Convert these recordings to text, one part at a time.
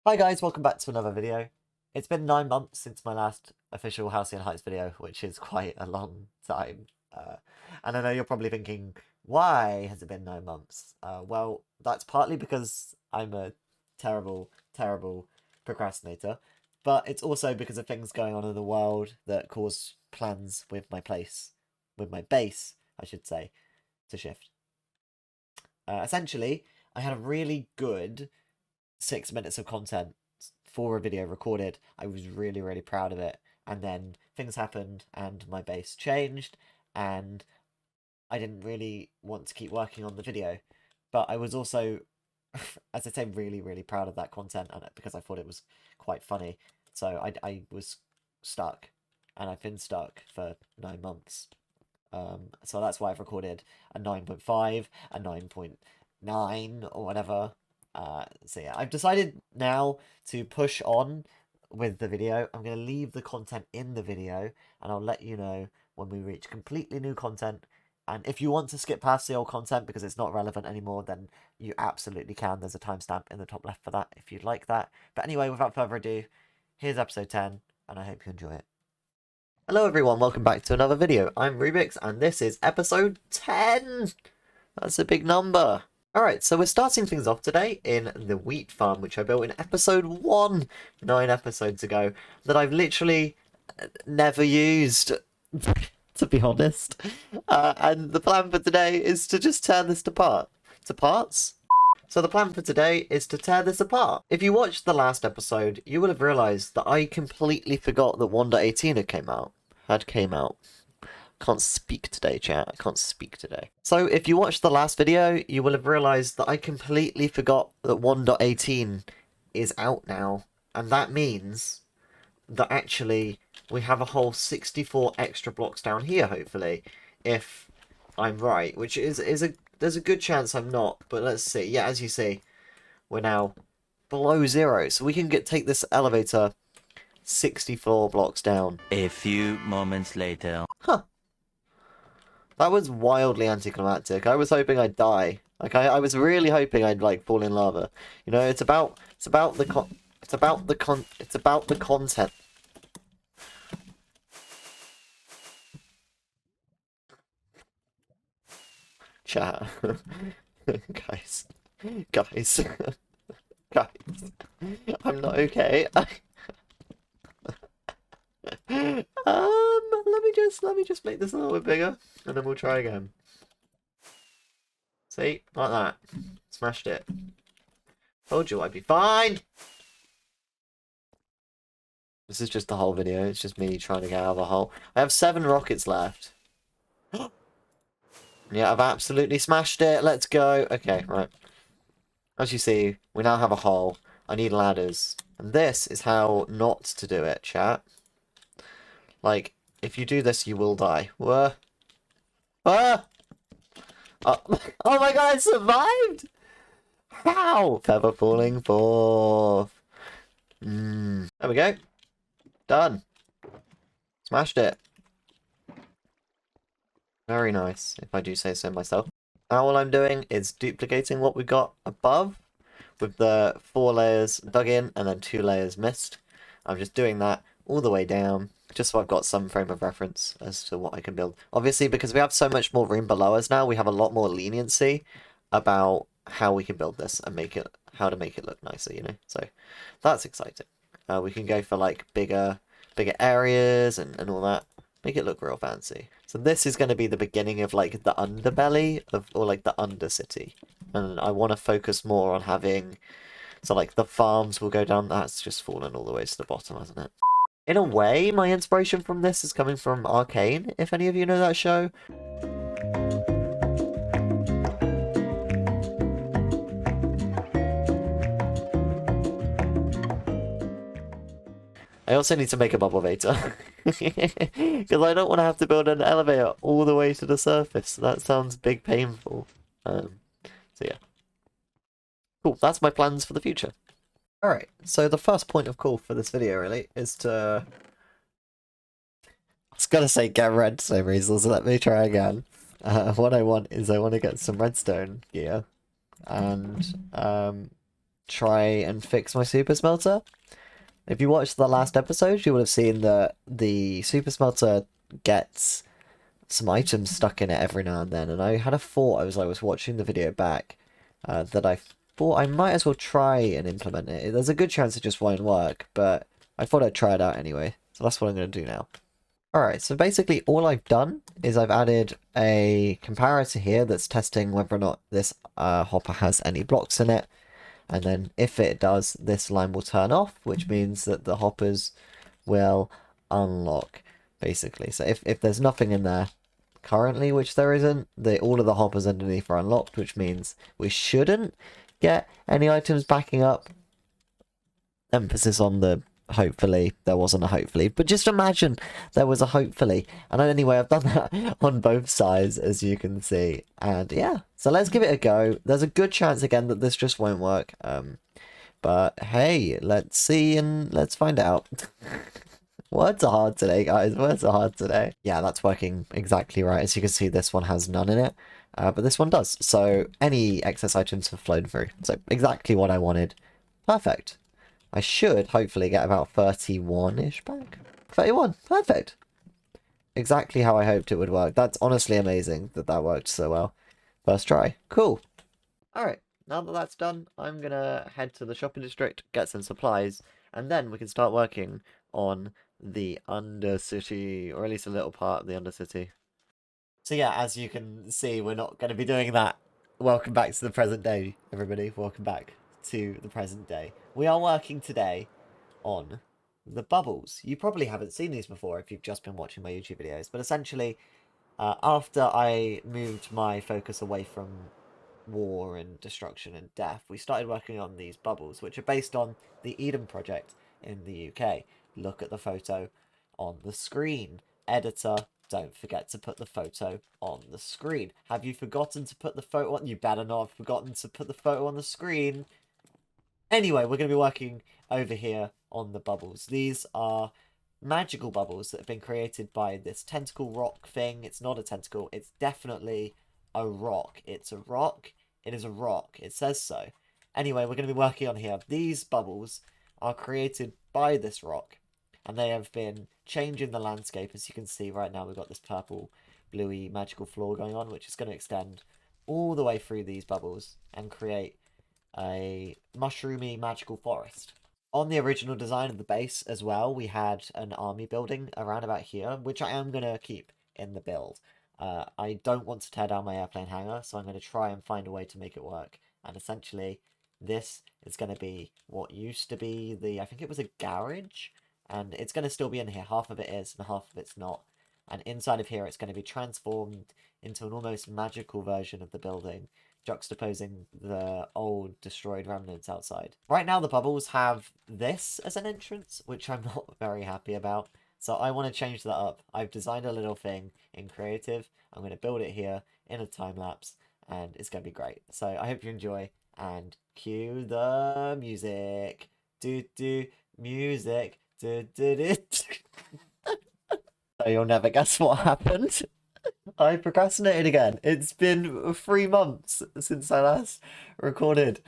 Hi guys, welcome back to another video. It's been 9 months since my last official Halcyon Heights video, which is quite a long time. And I know you're probably thinking, why has it been 9 months? Well, that's partly because I'm a terrible, terrible procrastinator, but it's also because of things going on in the world that cause plans with my base, I should say, to shift. Essentially, I had a really good 6 minutes of content for a video recorded. I was really, really proud of it. And then things happened and my base changed and I didn't really want to keep working on the video. But I was also, as I say, really, really proud of that content and because I thought it was quite funny. So I was stuck and I've been stuck for 9 months. So that's why I've recorded a 9.5, a 9.9 or whatever. So yeah, I've decided now to push on with the video. I'm going to leave the content in the video and I'll let you know when we reach completely new content. And if you want to skip past the old content because it's not relevant anymore, then you absolutely can. There's a timestamp in the top left for that if you'd like that. But anyway, without further ado, here's episode 10 and I hope you enjoy it. Hello everyone, welcome back to another video. I'm Rubix and this is episode 10! That's a big number. Alright, so we're starting things off today in the wheat farm, which I built in episode 1, 9 episodes ago, that I've literally never used, to be honest. And the plan for today is to just tear this apart. To parts? So the plan for today is to tear this apart. If you watched the last episode, you will have realised that I completely forgot that 1.18 came out. Can't speak today, chat. I can't speak today. So if you watched the last video, you will have realised that I completely forgot that 1.18 is out now. And that means that actually we have a whole 64 extra blocks down here, hopefully, if I'm right. Which there's a good chance I'm not, but let's see. Yeah, as you see, we're now below 0. So we can take this elevator 64 blocks down. A few moments later. Huh. That was wildly anticlimactic. I was hoping I'd die. Like I was really hoping I'd like fall in lava. You know, it's about the content. Chat. guys. Guys. Guys. I'm not okay. Let me just make this a little bit bigger, and then we'll try again. See? Like that. Smashed it. Told you I'd be fine! This is just the whole video, it's just me trying to get out of a hole. I have 7 rockets left. Yeah, I've absolutely smashed it, let's go. Okay, right. As you see, we now have a hole. I need ladders. And this is how not to do it, chat. Like, if you do this, you will die. Whoa. Ah! Oh, oh my god, I survived! How? Feather falling forth. There we go. Done. Smashed it. Very nice, if I do say so myself. Now all I'm doing is duplicating what we got above with the 4 layers dug in and then 2 layers missed. I'm just doing that all the way down, just so I've got some frame of reference as to what I can build. Obviously, because we have so much more room below us now, we have a lot more leniency about how we can build this and how to make it look nicer, you know? So that's exciting. We can go for like bigger areas and all that. Make it look real fancy. So this is going to be the beginning of like the underbelly or like the undercity. And I want to focus more on having, so like the farms will go down. That's just fallen all the way to the bottom, hasn't it? In a way, my inspiration from this is coming from Arcane, if any of you know that show. I also need to make a bubble vator. Because I don't want to have to build an elevator all the way to the surface. That sounds big painful. So yeah. Cool, that's my plans for the future. Alright, so the first point of call for this video really is to... I was gonna say get redstone resources, so let me try again. What I want to get some redstone gear. And try and fix my super smelter. If you watched the last episode, you would have seen that the super smelter gets some items stuck in it every now and then, and I had a thought as I was watching the video back that I thought I might as well try and implement it. There's a good chance it just won't work, but I thought I'd try it out anyway, so that's what I'm going to do now. Alright, so basically all I've done is I've added a comparator here that's testing whether or not this hopper has any blocks in it, and then if it does, this line will turn off, which means that the hoppers will unlock, basically. So if there's nothing in there currently, which there isn't, all of the hoppers underneath are unlocked, which means we shouldn't get any items backing up. Emphasis on the hopefully. There wasn't a hopefully, but just imagine there was a hopefully. And anyway, I've done that on both sides, as you can see. And yeah, so let's give it a go. There's a good chance again that this just won't work. But hey, let's see and let's find out. Words are hard today, guys. Words are hard today. Yeah, that's working exactly right. As you can see, this one has none in it, but this one does. So any excess items have flown through. So exactly what I wanted. Perfect. I should hopefully get about 31-ish back. 31. Perfect. Exactly how I hoped it would work. That's honestly amazing that that worked so well. First try. Cool. Alright, now that that's done, I'm going to head to the shopping district, get some supplies, and then we can start working on the Undercity, or at least a little part of the Undercity. So yeah, as you can see, we're not going to be doing that. Welcome back to the present day, everybody. Welcome back to the present day. We are working today on the bubbles. You probably haven't seen these before if you've just been watching my YouTube videos, but essentially, after I moved my focus away from war and destruction and death, we started working on these bubbles, which are based on the Eden Project in the UK. Look at the photo on the screen. Editor, don't forget to put the photo on the screen. Have you forgotten to put the photo on? You better not have forgotten to put the photo on the screen. Anyway, we're going to be working over here on the bubbles. These are magical bubbles that have been created by this tentacle rock thing. It's not a tentacle. It's definitely a rock. It's a rock. It is a rock. It says so. Anyway, we're going to be working on here. These bubbles are created by this rock, and they have been changing the landscape. As you can see right now, we've got this purple, bluey magical floor going on, which is going to extend all the way through these bubbles and create a mushroomy magical forest. On the original design of the base as well, we had an army building around about here, which I am going to keep in the build. I don't want to tear down my airplane hangar, so I'm going to try and find a way to make it work. And essentially, this is going to be what used to be I think it was a garage, and it's going to still be in here. Half of it is, and half of it's not. And inside of here, it's going to be transformed into an almost magical version of the building, juxtaposing the old destroyed remnants outside. Right now, the bubbles have this as an entrance, which I'm not very happy about. So I want to change that up. I've designed a little thing in creative. I'm going to build it here in a time lapse, and it's going to be great. So I hope you enjoy, and cue the music. Do do music. Do do do. So you'll never guess what happened. I procrastinated again. It's been 3 months since I last recorded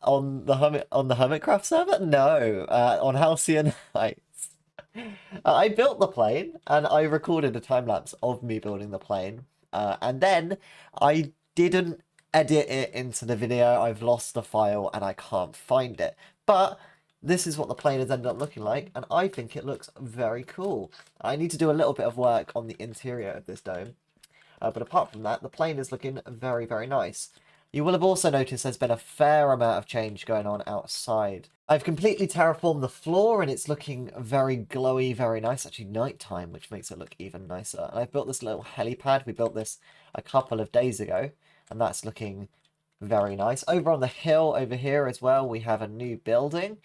on the Hermitcraft server. No, on Halcyon Heights. I built the plane and I recorded a time lapse of me building the plane, and then I didn't edit it into the video. I've lost the file and I can't find it. But this is what the plane has ended up looking like, and I think it looks very cool. I need to do a little bit of work on the interior of this dome. But apart from that, the plane is looking very, very nice. You will have also noticed there's been a fair amount of change going on outside. I've completely terraformed the floor and it's looking very glowy, very nice. Actually, nighttime, which makes it look even nicer. And I've built this little helipad. We built this a couple of days ago, and that's looking very nice. Over on the hill over here as well, we have a new building,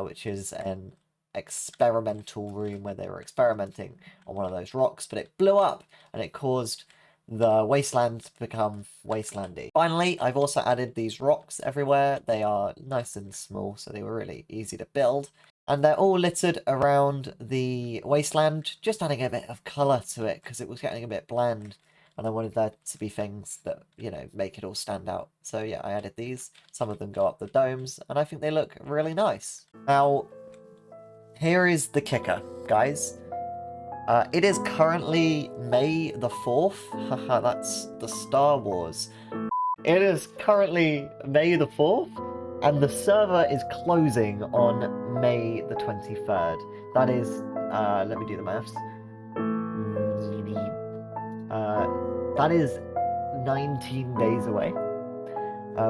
which is an experimental room where they were experimenting on one of those rocks, but it blew up and it caused the wasteland to become wastelandy. Finally, I've also added these rocks everywhere. They are nice and small, so they were really easy to build. And they're all littered around the wasteland, just adding a bit of colour to it because it was getting a bit bland. and I wanted there to be things that, you know, make it all stand out. So yeah, I added these. Some of them go up the domes, and I think they look really nice. Now, here is the kicker, guys. It is currently May the 4th. Haha, that's the Star Wars. It is currently May the 4th, and the server is closing on May the 23rd. That is, let me do the maths. That is 19 days away,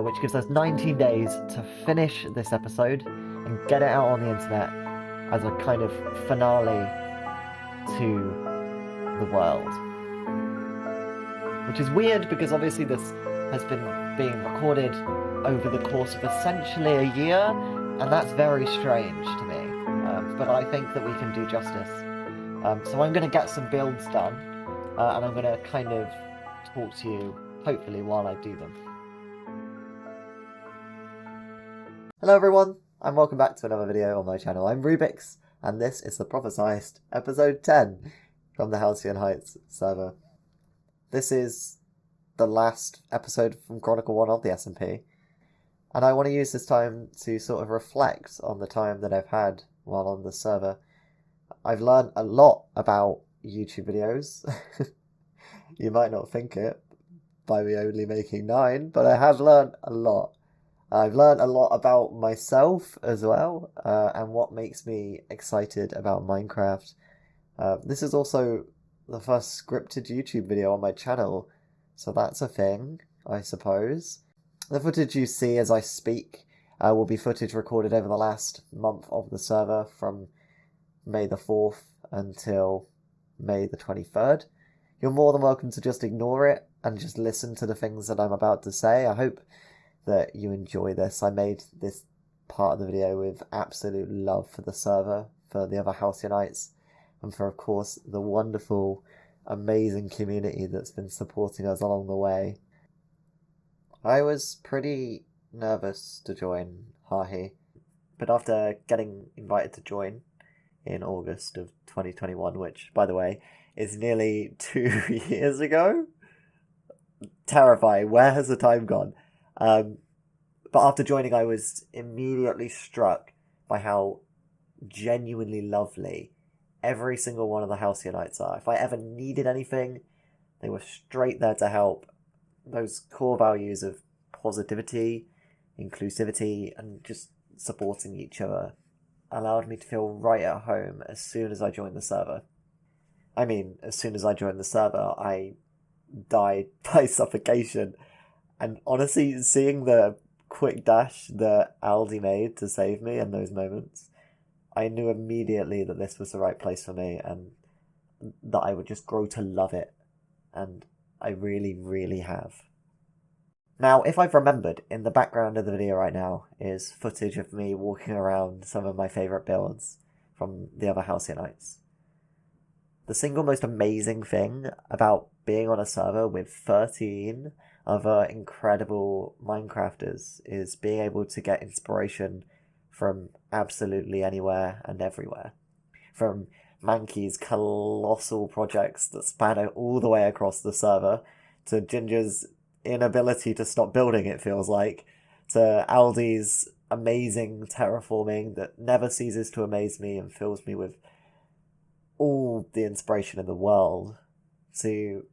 which gives us 19 days to finish this episode and get it out on the internet as a kind of finale to the world. Which is weird because obviously this has been being recorded over the course of essentially a year, and that's very strange to me. But I think that we can do justice. So I'm going to get some builds done, and I'm going to kind of talk to you, hopefully, while I do them. Hello everyone, and welcome back to another video on my channel. I'm Rubix, and this is the prophesized episode 10 from the Halcyon Heights server. This is the last episode from Chronicle 1 of the SMP, and I want to use this time to sort of reflect on the time that I've had while on the server. I've learned a lot about YouTube videos. You might not think it by me only making 9, but I have learned a lot. I've learned a lot about myself as well, and what makes me excited about Minecraft. This is also the first scripted YouTube video on my channel, so that's a thing, I suppose. The footage you see as I speak will be footage recorded over the last month of the server, from May the 4th until May the 23rd. You're more than welcome to just ignore it and just listen to the things that I'm about to say. I hope that you enjoy this. I made this part of the video with absolute love for the server, for the other Halcyonites, and for, of course, the wonderful, amazing community that's been supporting us along the way. I was pretty nervous to join HaHe, but after getting invited to join in August of 2021, which, by the way, is nearly 2 years ago, terrifying. Where has the time gone? But after joining, I was immediately struck by how genuinely lovely every single one of the Halcyonites are. If I ever needed anything, they were straight there to help. Those core values of positivity, inclusivity, and just supporting each other allowed me to feel right at home as soon as I joined the server. I mean, as soon as I joined the server, I died by suffocation. And honestly, seeing the quick dash that Aldi made to save me in those moments, I knew immediately that this was the right place for me and that I would just grow to love it. And I really, really have. Now, if I've remembered, in the background of the video right now is footage of me walking around some of my favourite builds from the other Halcyonites. The single most amazing thing about being on a server with 13 other incredible Minecrafters is being able to get inspiration from absolutely anywhere and everywhere. From Mankey's colossal projects that span out all the way across the server, to Ginger's inability to stop building, it feels like, to Aldi's amazing terraforming that never ceases to amaze me and fills me with all the inspiration in the world, to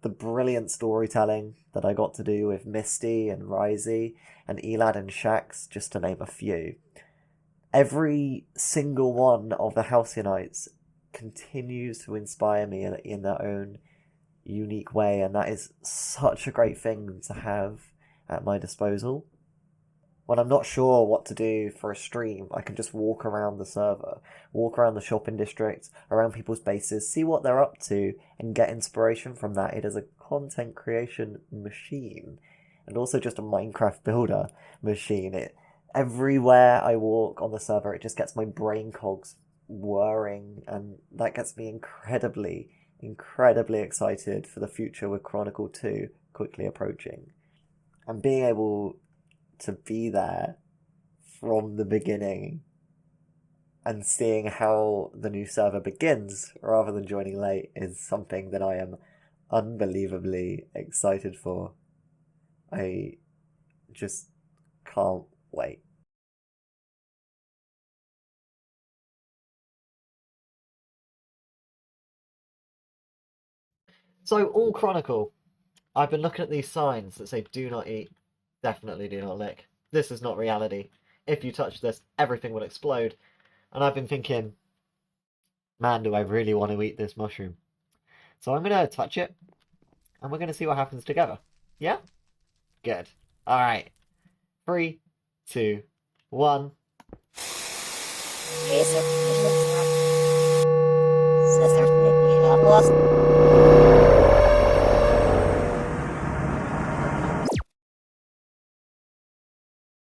the brilliant storytelling that I got to do with Misty and Risey and Elad and Shax, just to name a few. Every single one of the Halcyonites continues to inspire me in their own unique way, and that is such a great thing to have at my disposal. When I'm not sure what to do for a stream, I can just walk around the server, walk around the shopping district, around people's bases, see what they're up to, and get inspiration from that. It is a content creation machine, and also just a Minecraft builder machine. Everywhere I walk on the server, it just gets my brain cogs whirring, and that gets me incredibly excited for the future with Chronicle 2 quickly approaching. And being able to be there from the beginning and seeing how the new server begins rather than joining late is something that I am unbelievably excited for. I just can't wait. So, all Chronicle. I've been looking at these signs that say do not eat, definitely do not lick. This is not reality. If you touch this, everything will explode. And I've been thinking, man, do I really want to eat this mushroom? So I'm going to touch it, and we're going to see what happens together. Yeah? Good. Alright. 3, 2, 1. Sister,